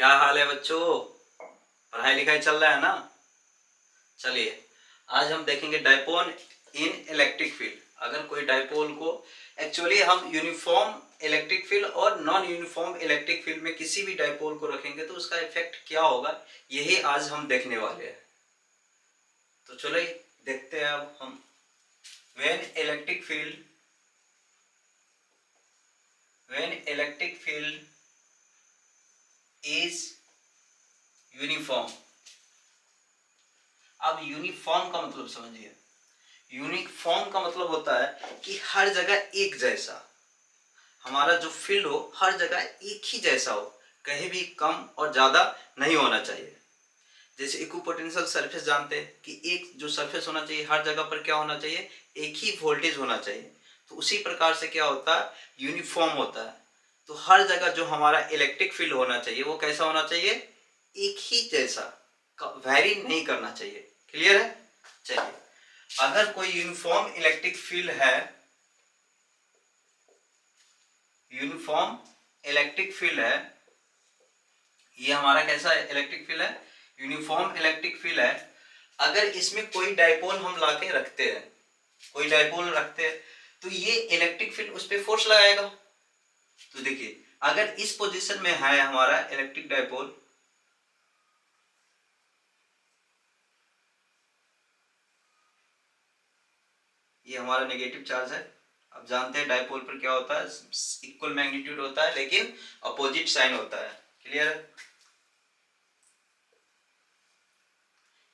क्या हाल है बच्चों? पढ़ाई लिखाई चल रहा है ना? चलिए, आज हम देखेंगे डायपोल इन इलेक्ट्रिक फील्ड। अगर कोई डायपोल को एक्चुअली हम यूनिफॉर्म इलेक्ट्रिक फील्ड और नॉन यूनिफॉर्म इलेक्ट्रिक फील्ड में किसी भी डायपोल को रखेंगे तो उसका इफेक्ट क्या होगा, यही आज हम देखने वाले हैं। तो चलिए देखते हैं अब हम। When electric field is uniform. अब यूनिफॉर्म का मतलब समझिए। यूनिफॉर्म का मतलब होता है कि हर जगह एक जैसा, हमारा जो फील्ड हो हर जगह एक ही जैसा हो, कहीं भी कम और ज्यादा नहीं होना चाहिए। जैसे इक्विपोटेंशियल सरफेस जानते हैं कि एक जो सरफेस होना चाहिए हर जगह पर क्या होना चाहिए, एक ही वोल्टेज होना चाहिए। तो उसी प्रकार से क्या होता है, यूनिफॉर्म होता है। तो हर जगह जो हमारा इलेक्ट्रिक फील्ड होना चाहिए वो कैसा होना चाहिए, एक ही जैसा, वेरी नहीं करना चाहिए। क्लियर है? चलिए, अगर कोई यूनिफॉर्म इलेक्ट्रिक फील्ड है, यूनिफॉर्म इलेक्ट्रिक फील्ड है, ये हमारा कैसा इलेक्ट्रिक फील्ड है, यूनिफॉर्म इलेक्ट्रिक फील्ड है। अगर इसमें कोई डायपोल हम लाके रखते हैं, कोई डायपोल रखते हैं, तो ये इलेक्ट्रिक फील्ड उस पर फोर्स लगाएगा। तो देखिए, अगर इस पोजीशन में है हमारा इलेक्ट्रिक डायपोल, ये हमारा नेगेटिव चार्ज है। अब जानते हैं डायपोल पर क्या होता है, इक्वल मैग्नीट्यूड होता है लेकिन अपोजिट साइन होता है। क्लियर है?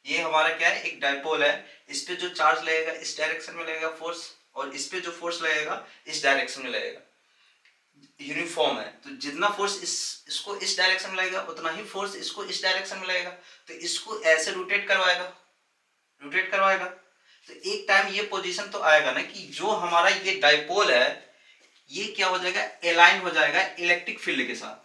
ये हमारा क्या है, एक डायपोल है। इस पे जो चार्ज लगेगा इस डायरेक्शन में लगेगा फोर्स, और इस पे जो फोर्स लगेगा इस डायरेक्शन में लगेगा। यूनिफॉर्म है तो जितना फोर्स इसको इस डायरेक्शन में लगेगा उतना ही फोर्स इसको इस डायरेक्शन में लगेगा। तो इसको ऐसे रोटेट करवाएगा। तो एक टाइम ये पोजीशन तो आएगा ना कि जो हमारा ये डायपोल है ये क्या हो जाएगा, अलाइन हो जाएगा इलेक्ट्रिक फील्ड के साथ।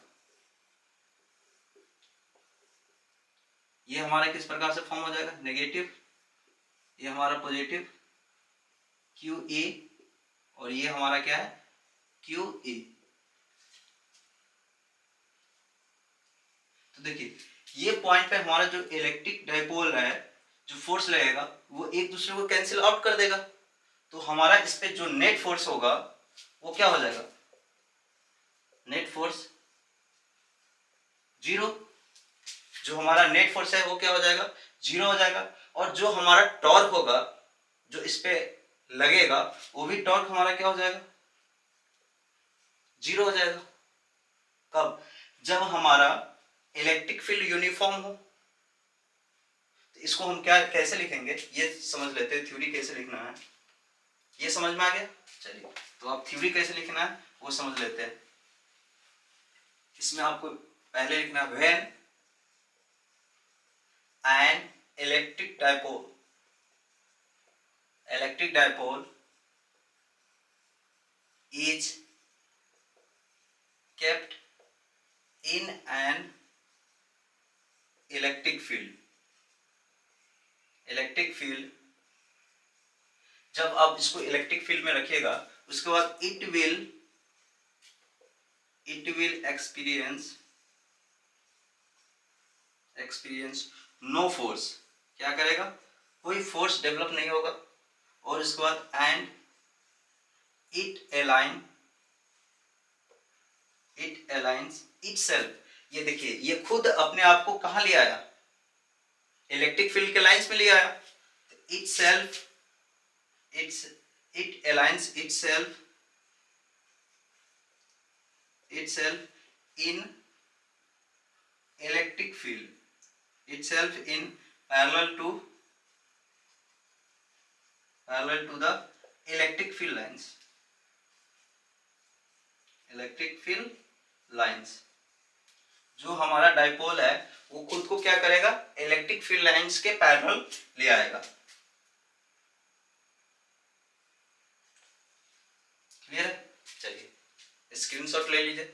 ये हमारा किस प्रकार से फॉर्म हो जाएगा, नेगेटिव, ये हमारा पॉजिटिव क्यू ए, और ये हमारा क्या है, क्यू ए। तो देखिए, ये पॉइंट पे हमारा जो इलेक्ट्रिक डायपोल है, जो फोर्स लगेगा वो एक दूसरे को कैंसिल आउट कर देगा। तो हमारा इस पे जो नेट फोर्स होगा वो क्या हो जाएगा, नेट फोर्स जीरो। जो हमारा नेट फोर्स है वो क्या हो जाएगा, जीरो हो जाएगा। और जो हमारा टॉर्क होगा जो इस पे लगेगा वो भी टॉर्क हमारा क्या हो जाएगा, जीरो हो जाएगा। कब, जब हमारा इलेक्ट्रिक फील्ड यूनिफॉर्म हो। तो इसको हम क्या कैसे लिखेंगे ये समझ लेते हैं, थ्योरी कैसे लिखना है ये समझ में आ गया। चलिए, तो आप थ्योरी कैसे लिखना है वो समझ लेते हैं। इसमें आपको पहले लिखना है, when an electric dipole is kept in an electric field, जब आप इसको इलेक्ट्रिक फील्ड में रखिएगा उसके बाद it will experience no force. क्या करेगा, कोई फोर्स डेवलप नहीं होगा। और इसके बाद एंड इट अलाइंस इटसेल्फ। ये देखिए, ये खुद अपने आप को कहां ले आया, इलेक्ट्रिक फील्ड के लाइंस में ले आया। It aligns itself in electric field, itself in parallel to the electric field lines। जो हमारा डायपोल है वो खुद को क्या करेगा, इलेक्ट्रिक फील्ड लाइंस के पैरेलल ले आएगा। क्लियर है? चलिए, स्क्रीनशॉट ले लीजिए,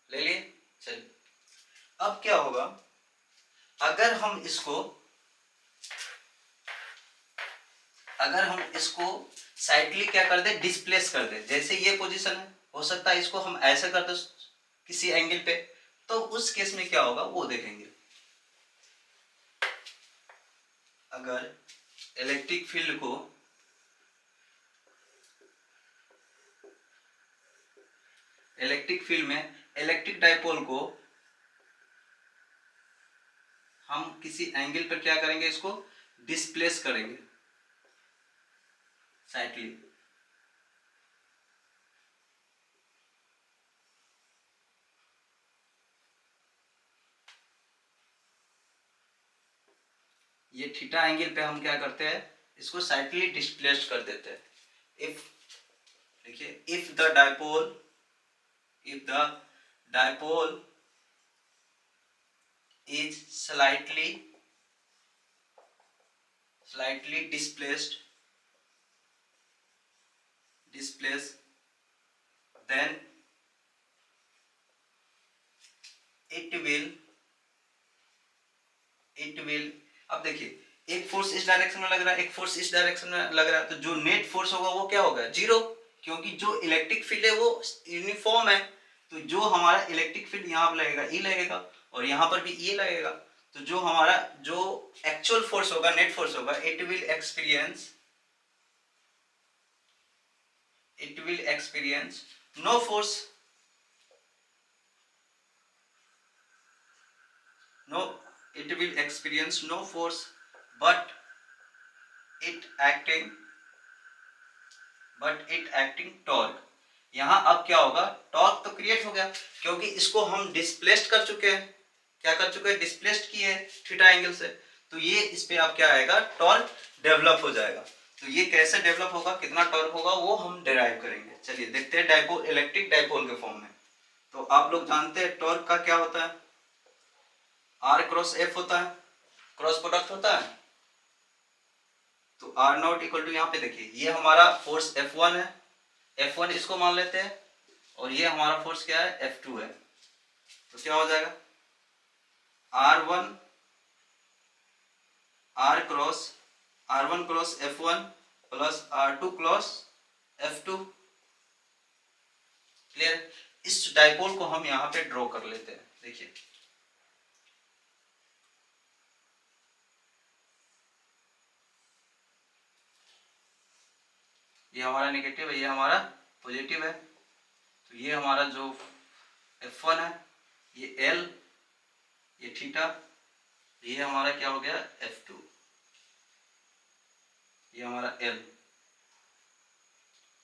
ले लिए। चलिए, अब क्या होगा, अगर हम इसको साइडली क्या कर दे, डिस्प्लेस कर दे। जैसे ये पोजीशन है, हो सकता है इसको हम ऐसे कर दे, किसी एंगल पे, तो उस केस में क्या होगा वो देखेंगे। अगर इलेक्ट्रिक फील्ड को में इलेक्ट्रिक डाइपोल को हम किसी एंगल पर क्या करेंगे, इसको डिस्प्लेस करेंगे साइडली। ये थीटा एंगल पे हम क्या करते हैं, इसको साइडली डिस्प्लेस कर देते हैं। इफ देखिए, if the dipole is slightly displaced, then it will अब देखिए, एक फोर्स इस डायरेक्शन में लग रहा है, एक फोर्स इस डायरेक्शन में लग रहा है, तो जो नेट फोर्स होगा वो क्या होगा, जीरो, क्योंकि जो इलेक्ट्रिक फील्ड है वो यूनिफॉर्म है। तो जो हमारा इलेक्ट्रिक फील्ड यहाँ पर लगेगा ई लगेगा, और यहाँ पर भी ई लगेगा, तो जो हमारा जो एक्चुअल फोर्स होगा, नेट फोर्स होगा, it will experience no force, but it acting torque। यहाँ अब क्या होगा, टॉर्क तो क्रिएट हो गया, क्योंकि इसको हम डिस्प्लेस्ड कर चुके हैं। क्या कर चुके हैं, डिस्प्लेस्ड किए हैं थीटा एंगल से, तो ये इस पे अब क्या आएगा, टॉर्क डेवलप हो जाएगा। तो ये कैसे डेवलप होगा, कितना टॉर्क होगा, वो हम डिराइव करेंगे। चलिए देखते हैं डाइपोल, इलेक्ट्रिक डाइपोल के फॉर्म में। तो आप लोग जानते हैं टॉर्क का क्या होता है, आर क्रॉस एफ होता है, क्रॉस प्रोडक्ट होता है। तो आर नॉट इक्वल टू, यहाँ पे देखिए ये हमारा फोर्स F1 है, F1 इसको मान लेते हैं, और ये हमारा फोर्स क्या है, F2 है। तो क्या हो जाएगा, R1 cross F1 plus R2 cross F2। Clear. इस डाइपोल को हम यहाँ पे ड्रॉ कर लेते हैं। देखिए ये हमारा नेगेटिव है, ये हमारा पॉजिटिव है। तो ये हमारा जो F1 है, ये L, ये थीटा, ये हमारा क्या हो गया, F2, ये हमारा L।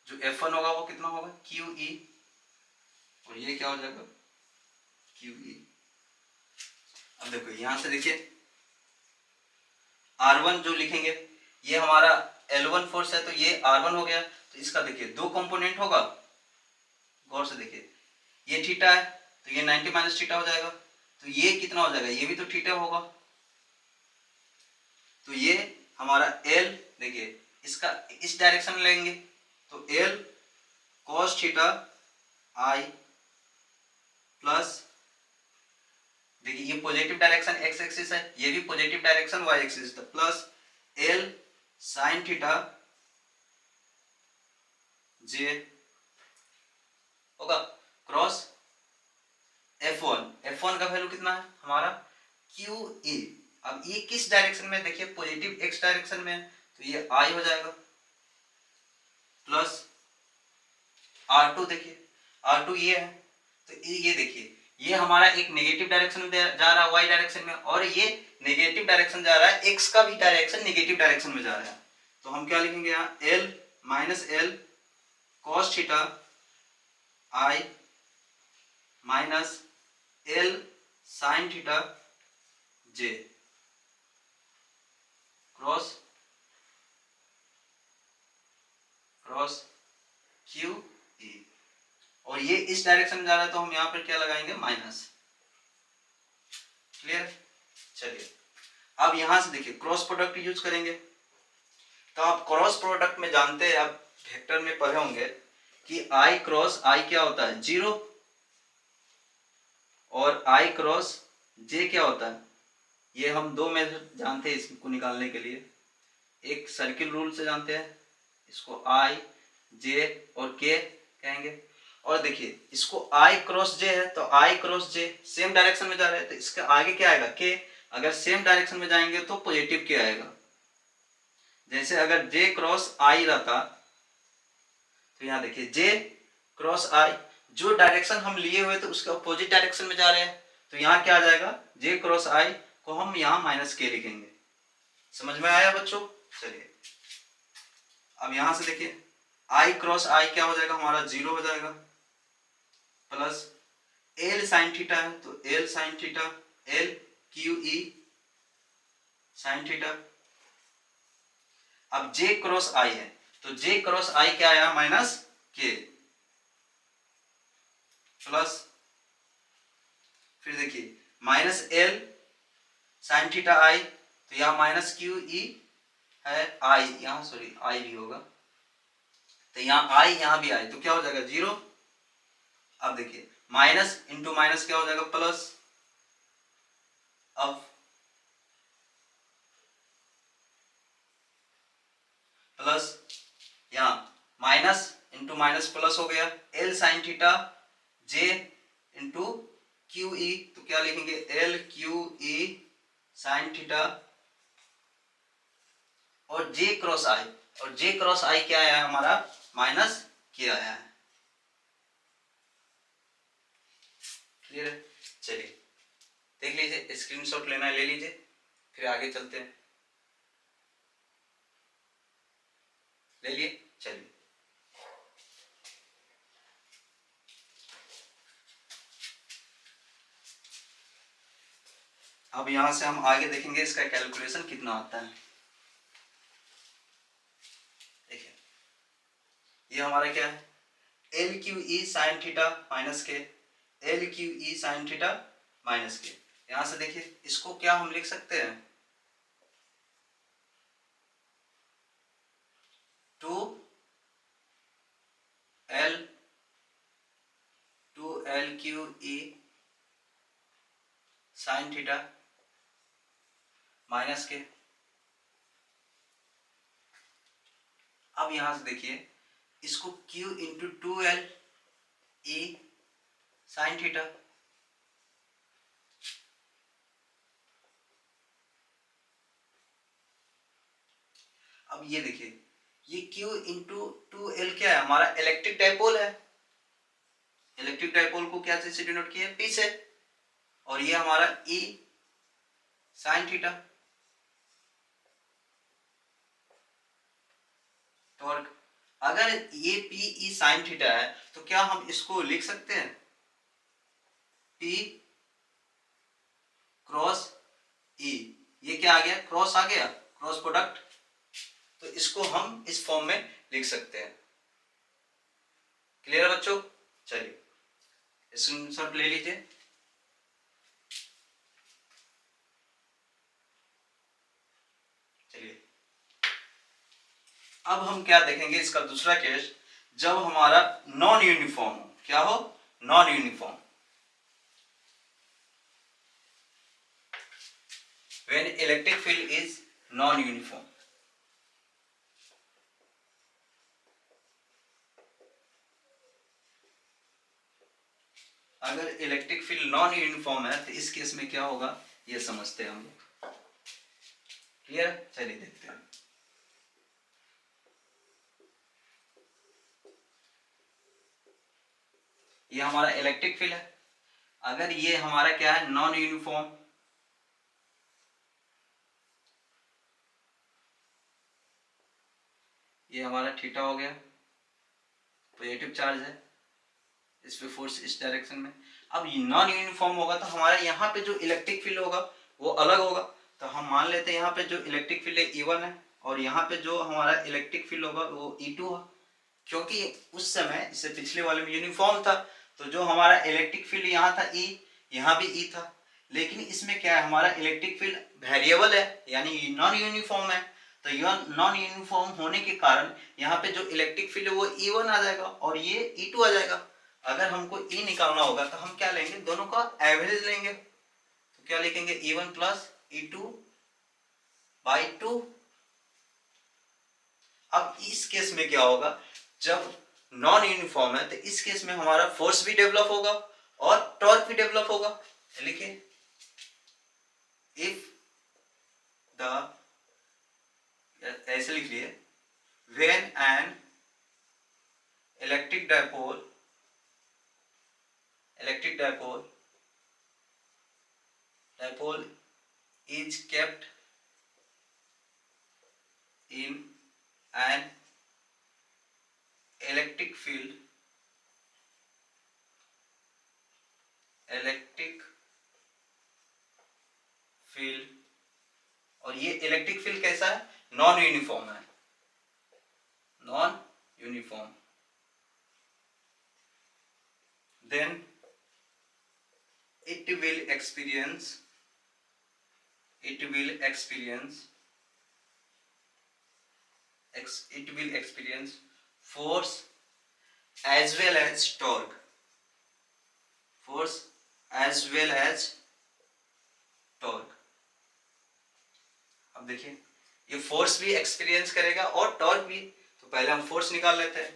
जो F1 होगा वो कितना होगा, QE, और ये क्या हो जाएगा, QE। अब देखो यहां से देखिए R1 जो लिखेंगे, ये हमारा L1 फोर्स है, तो ये R1 हो गया। तो इसका देखिए दो कंपोनेंट होगा, गौर से देखिए, ये थीटा है तो ये 90 माइनस थीटा हो जाएगा। तो ये कितना हो जाएगा, ये भी तो थीटा होगा। तो ये हमारा L, देखिए इसका इस डायरेक्शन में लेंगे, तो L cos theta I plus, देखिए ये पॉजिटिव डायरेक्शन x एक्सिस है, ये भी पॉजिटिव डायरेक्शन y एक्सिस है, plus L sin theta j होगा क्रॉस F1 का वैल्यू कितना है हमारा, QE। अब ये किस डायरेक्शन में, देखिए पॉजिटिव x डायरेक्शन में, तो ये I हो जाएगा, प्लस R2, देखिए R2 ये है, तो ये देखिए ये हमारा एक नेगेटिव डायरेक्शन में जा रहा है, y डायरेक्शन में, और ये नेगेटिव डायरेक्शन जा रहा है, x का भी डायरेक्शन नेगेटिव डायरेक्शन में जा रहा है। तो हम क्या लिखेंगे यहाँ, L minus L cos theta I minus L sin theta j cross QE, और ये इस डायरेक्शन में जा रहा है, तो हम यहाँ पर क्या लगाएंगे, माइनस। क्लियर। चलिए अब यहां से देखिए क्रॉस प्रोडक्ट यूज करेंगे। तो आप क्रॉस प्रोडक्ट में जानते हैं, आप वेक्टर में पढ़े होंगे कि I क्रॉस I क्या होता है, जीरो, और I क्रॉस J क्या होता है। ये हम दो मेथड जानते हैं इसको निकालने के लिए। एक सर्किल रूल से जानते हैं, इसको I J और K कहेंगे, और देखिए इसको I क्रॉस J है तो I cross J same direction में जा रहे हैं तो इसके आगे क्या आएगा K। अगर सेम डायरेक्शन में जाएंगे तो पॉजिटिव K आएगा। जैसे अगर J क्रॉस I रहता तो यहाँ देखिए J क्रॉस I, जो डायरेक्शन हम लिए हुए थे उसके अपोजिट डायरेक्शन में जा रहे हैं तो यहाँ क्या आ जाएगा J क्रॉस I को हम यहाँ माइनस K लिखेंगे। समझ में आया बच्चों? चलिए अब यहां से देखिए I क्रॉस I क्या हो जाएगा हमारा 0 हो जाएगा, प्लस L साइन थीटा है तो L sine theta L Q E sine theta. अब J क्रॉस I है तो J क्रॉस I क्या आया माइनस K, प्लस फिर देखिए minus L sine theta I तो यहाँ माइनस क्यू ई है I, यहाँ सॉरी I भी होगा तो यहाँ I यहाँ भी I तो क्या हो जाएगा 0। अब देखिए माइनस इंटू माइनस क्या हो जाएगा प्लस। अब प्लस यहाँ माइनस इंटू माइनस प्लस हो गया L sine theta J into Q E तो क्या लिखेंगे L Q E sine theta और J क्रॉस I, और J क्रॉस I क्या आया हमारा माइनस K आया है। क्लियर है? चलिए देख लीजिए, स्क्रीनशॉट लेना है ले लीजिए, फिर आगे चलते हैं। ले लिए? चलिए अब यहां से हम आगे देखेंगे इसका कैलकुलेशन कितना आता है। देखिए ये हमारा क्या है L Q E sine theta minus K, L Q E sine theta minus K. यहां से देखिए इसको क्या हम लिख सकते हैं 2L Q E sine theta minus के। अब यहां से देखिए इसको Q इंटू 2L ई साइन थीटा, अब ये देखिए ये Q इंटू 2L क्या है हमारा इलेक्ट्रिक डाइपोल है। इलेक्ट्रिक डाइपोल को क्या से डिनोट किया है P से, और ये हमारा E साइन थीटा टॉर्क। अगर ये P E साइन थीटा है तो क्या हम इसको लिख सकते हैं P क्रॉस E, ये क्या आ गया क्रॉस आ गया क्रॉस प्रोडक्ट, तो इसको हम इस फॉर्म में लिख सकते हैं। क्लियर है बच्चों? चलिए स्क्रीनशॉट ले लीजिए। चलिए अब हम क्या देखेंगे इसका दूसरा केस, जब हमारा नॉन यूनिफॉर्म हो। क्या हो? Non uniform. When electric field is non uniform. अगर इलेक्ट्रिक फील्ड नॉन यूनिफॉर्म है तो इस केस में क्या होगा ये समझते हैं हम लोग। क्लियर? चलिए देखते हैं। ये हमारा इलेक्ट्रिक फील्ड है, अगर ये हमारा क्या है नॉन यूनिफॉर्म, ये हमारा थीटा हो गया, पॉजिटिव चार्ज है, इस पे फोर्स इस डायरेक्शन में। अब नॉन यूनिफॉर्म होगा तो हमारा यहाँ पे जो इलेक्ट्रिक फील्ड होगा वो अलग होगा, तो हम मान लेते हैं यहाँ पे जो इलेक्ट्रिक फील्ड है E1 है और यहाँ पे जो हमारा इलेक्ट्रिक फील्ड होगा वो E2 है। क्योंकि उस समय इससे पिछले वाले में यूनिफॉर्म था तो जो हमारा इलेक्ट्रिक फील्ड यहाँ था E, यहाँ भी E था, लेकिन इसमें क्या है हमारा इलेक्ट्रिक फील्ड वेरिएबल है यानी नॉन यूनिफॉर्म है। तो यह नॉन यूनिफॉर्म होने के कारण यहाँ पे जो इलेक्ट्रिक फील्ड है वो E1 आ जाएगा और ये E2 आ जाएगा। अगर हमको E निकालना होगा तो हम क्या लेंगे दोनों का एवरेज लेंगे, तो क्या लिखेंगे E1 प्लस E2 बाई 2। अब इस केस में क्या होगा जब नॉन यूनिफॉर्म है तो इस केस में हमारा फोर्स भी डेवलप होगा और टॉर्क भी डेवलप होगा। लिखिए, इफ द, ऐसे लिख लिए, when an electric dipole is kept in an electric field, और ये इलेक्ट्रिक फील्ड कैसा है, नॉन यूनिफॉर्म है, non uniform, then it will experience force as well as torque, अब देखिए ये फोर्स भी एक्सपीरियंस करेगा और टॉर्क भी। तो पहले हम फोर्स निकाल लेते हैं,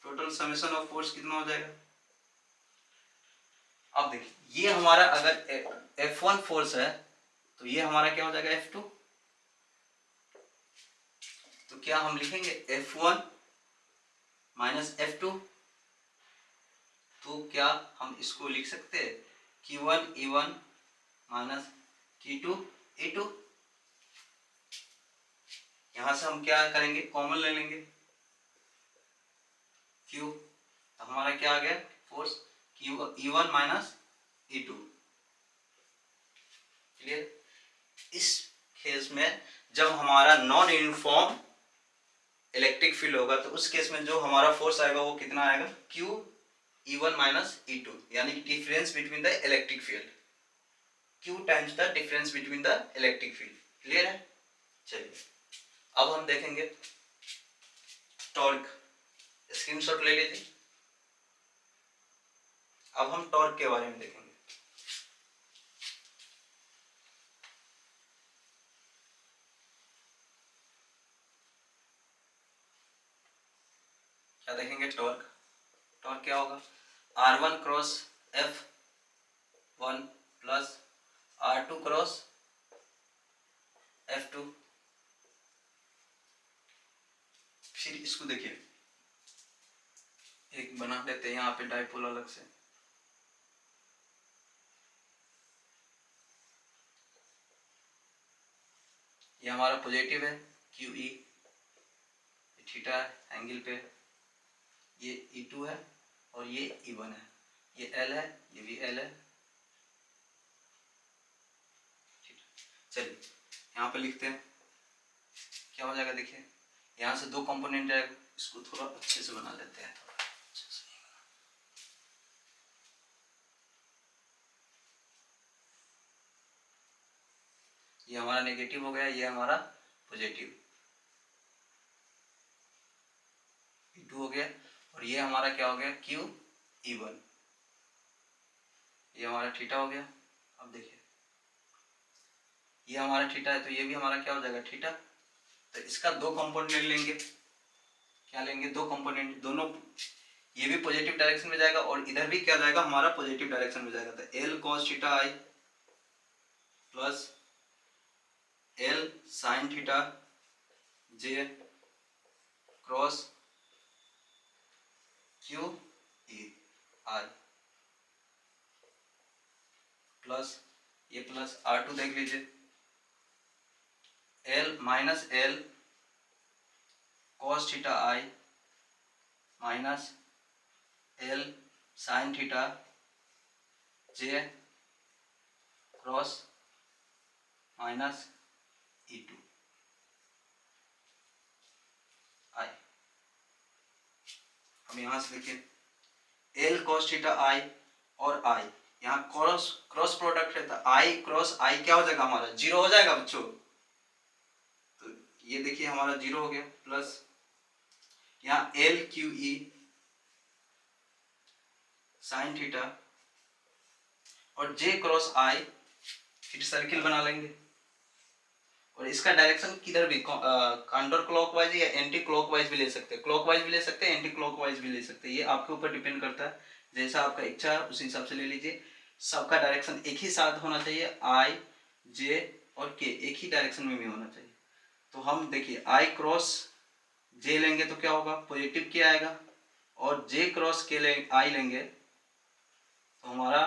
टोटल समेशन ऑफ फोर्स कितना हो जाएगा। अब देखिए ये हमारा अगर F1 फोर्स है तो ये हमारा क्या हो जाएगा F2। तो क्या हम लिखेंगे F1 माइनस F2। तो क्या हम इसको लिख सकते हैं Q1 E1 minus Q2 E2। यहां से हम क्या करेंगे, कॉमन ले लेंगे Q, तो हमारा क्या आ गया force E1 minus E2। Clear. इस केस में जब हमारा नॉन यूनिफॉर्म इलेक्ट्रिक फील्ड होगा तो उस केस में जो हमारा फोर्स आएगा वो कितना आएगा, Q E1 माइनस E2, यानी difference between the electric field, Q times the difference between the electric field. Clear है। चलिए अब हम देखेंगे टॉर्क, स्क्रीनशॉट ले लीजिए। अब हम टॉर्क के बारे में देखेंगे। क्या देखेंगे, टॉर्क। टॉर्क क्या होगा, R1 cross F1 plus R2 cross F2। फिर इसको देखिए, एक बना लेते हैं यहाँ पे डाइपोल अलग से। ये हमारा पॉजिटिव है QE, थीटा एंगल पे, ये E2 है और ये E1 है, ये L है, ये भी L है। चलिए यहाँ पे लिखते हैं क्या हो जाएगा, देखिए यहाँ से दो कंपोनेंट जाएगा, इसको थोड़ा अच्छे से बना लेते हैं। ये हमारा नेगेटिव हो गया, ये हमारा पॉजिटिव E2 हो गया, और ये हमारा क्या हो गया Q E1, ये हमारा थीटा हो गया। अब देखिए ये हमारा थीटा है तो ये भी हमारा क्या हो जाएगा थीटा। तो इसका दो कंपोनेंट लेंगे, क्या लेंगे, दो कंपोनेंट, दोनों ये भी पॉजिटिव डायरेक्शन में जाएगा और इधर भी क्या जाएगा हमारा पॉजिटिव डायरेक्शन में जाएगा। तो L cos theta I plus L sin theta J cross Q E I plus ये प्लस R2 देख लीजिए, L minus L cos theta I minus L sin theta J cross minus E2 I। हम यहां से देखिए L cos theta I और I, यहाँ cross product है तो I क्रॉस I क्या हो जाएगा हमारा, जीरो हो जाएगा बच्चों। तो ये देखिए हमारा जीरो हो गया, प्लस यहाँ L QE साइन थीटा और J क्रॉस I, फिर सर्किल बना लेंगे। और इसका डायरेक्शन किधर भी काउंटर क्लॉकवाइज या एंटी क्लॉकवाइज भी ले सकते हैं, क्लॉकवाइज भी ले सकते हैं, एंटी क्लॉकवाइज भी ले सकते हैं, ये आपके ऊपर डिपेंड करता है, जैसा आपका इच्छा है उसी हिसाब से ले लीजिए। सबका डायरेक्शन एक ही साथ होना चाहिए, आई जे और के एक ही डायरेक्शन में भी होना चाहिए। तो हम देखिए आई क्रॉस जे लेंगे तो क्या होगा, पॉजिटिव के आएगा, और जे क्रॉस के आई लेंगे तो हमारा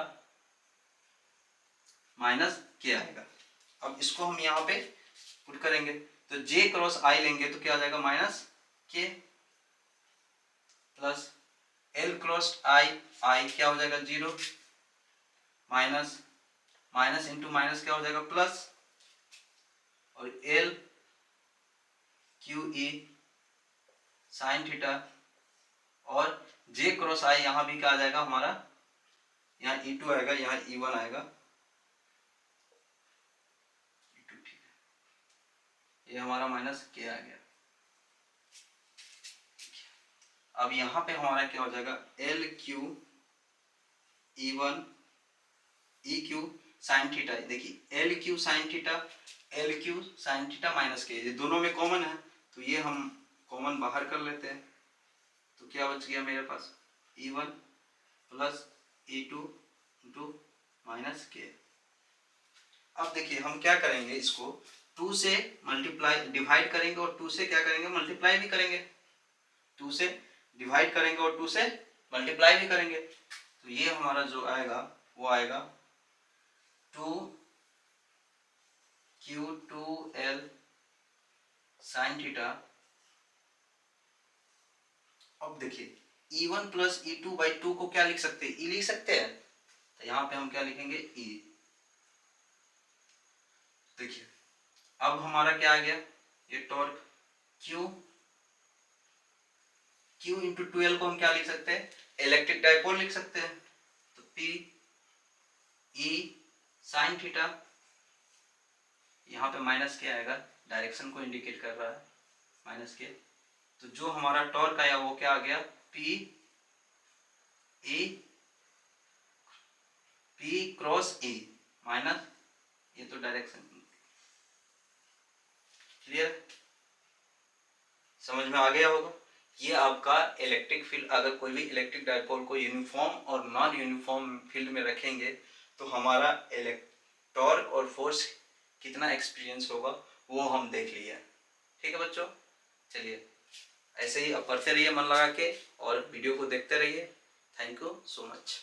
माइनस के आएगा। अब इसको हम यहाँ पे पुट करेंगे, तो जे क्रॉस आई लेंगे तो क्या आ जाएगा, माइनस के, प्लस एल क्रॉस आई, आई क्या हो जाएगा 0, माइनस माइनस इंटू माइनस क्या हो जाएगा प्लस, और L Q E sine theta, और जे क्रॉस आई यहाँ भी क्या आ जाएगा हमारा, यहाँ E2 आएगा, यहाँ E1 आएगा, E2 ठीक है, ये हमारा माइनस के आ गया। अब यहाँ पे हमारा क्या हो जाएगा, L Q E1 E Q sine theta, देखिए L Q sine theta, L Q sine theta minus K, ये दोनों में कॉमन है तो ये हम कॉमन बाहर कर लेते हैं, तो क्या बच गया मेरे पास, E1 plus E2 into minus के। अब देखिए हम क्या करेंगे, इसको 2 से मल्टीप्लाई डिवाइड करेंगे और 2 से क्या करेंगे, मल्टीप्लाई भी करेंगे, 2 से डिवाइड करेंगे और 2 से मल्टीप्लाई भी करेंगे, तो ये हमारा जो आएगा वो आएगा 2q2l साइन थीटा। अब देखिए E1 प्लस E2 बाई 2 को क्या लिख सकते हैं, E लिख सकते हैं, तो यहाँ पे हम क्या लिखेंगे E। देखिए अब हमारा क्या आ गया, ये torque Q, Q into 2l को हम क्या लिख सकते हैं, इलेक्ट्रिक डाइपोल लिख सकते हैं, तो P E साइन थीटा, यहाँ पे माइनस के आएगा, डायरेक्शन को इंडिकेट कर रहा है माइनस के, तो जो हमारा टॉर्क आया वो क्या आ गया, P E P cross E minus, ये तो डायरेक्शन क्लियर, समझ में आ गया होगा। ये आपका इलेक्ट्रिक फील्ड, अगर कोई भी इलेक्ट्रिक डाइपोल को यूनिफॉर्म और नॉन यूनिफॉर्म फील्ड में रखेंगे तो हमारा टॉर्क और फोर्स कितना एक्सपीरियंस होगा वो हम देख लिए। ठीक है बच्चों, चलिए ऐसे ही आप पढ़ते रहिए मन लगा के और वीडियो को देखते रहिए। Thank you so much.